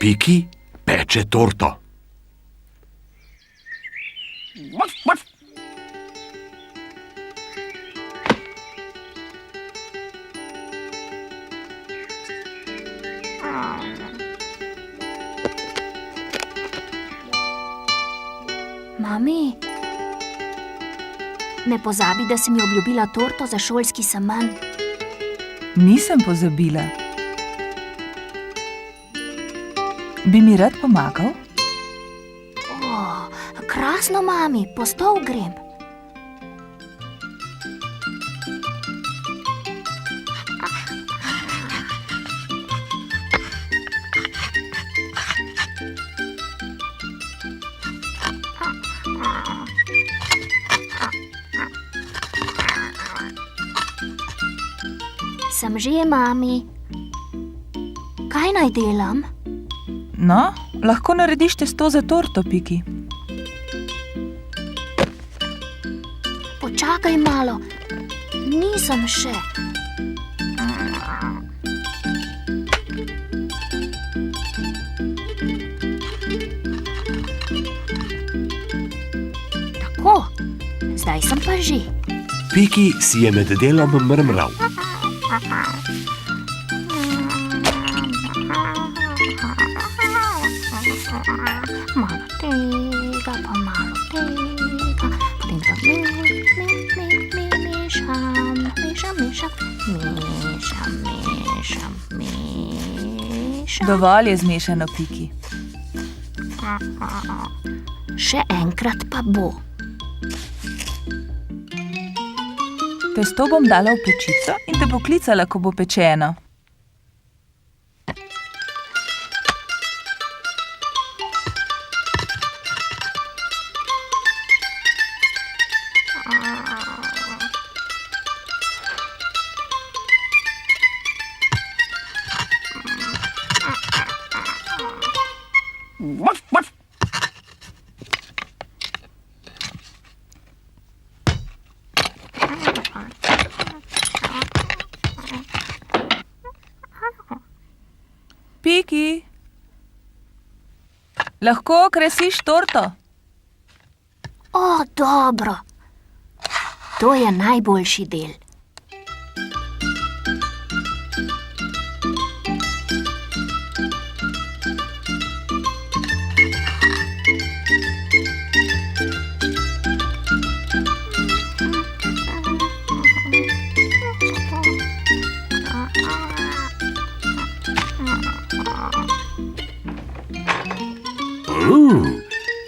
Piki peče torto. Mami, ne pozabi, da si mi obljubila torto za šolski semenj. Nisem pozabila. Bi mi rad pomagal? Krasno, mami, po stol grem. Sem že, mami. Kaj naj delam? No, lahko narediš testo za torto, Piki. Počakaj malo. Nisem še. Tako, zdaj sem pa že. Piki si je med delom mrmral. Malo tega, pa malo tega, potem pa mešam. Dovolj je zmešano, Piki. Še enkrat pa bo. Testo bom dala v pečico in te poklicala, ko bo pečeno. Piki, lahko okrasiš torto? Dobro. To je najboljši del.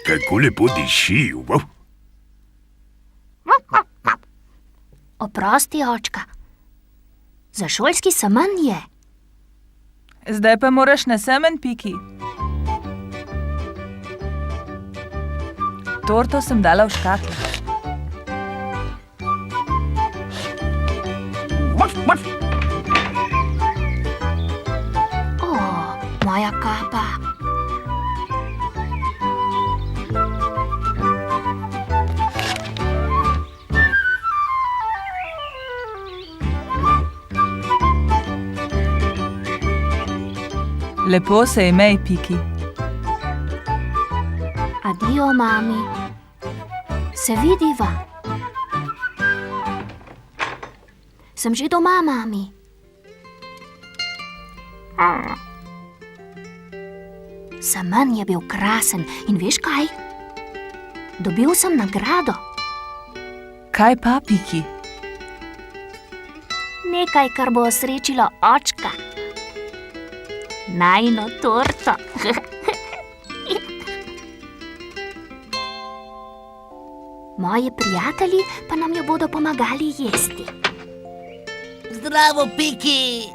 Kako lepo diši. Oprosti, očka. Za šolski semenj je. Zdaj pa moraš na semenj, Piki. Torto sem dala v škatlo. Moja kapa. Lepo se imej, Piki. Adijo, mami. Se vidiva. Sem že doma, mami. Semenj je bil krasen in veš kaj? Dobil sem nagrado. Kaj pa, Piki? Nekaj, kar bo osrečilo očka. Najino torto. Moji prijatelji pa nam jo bodo pomagali jesti. Zdravo, Piki!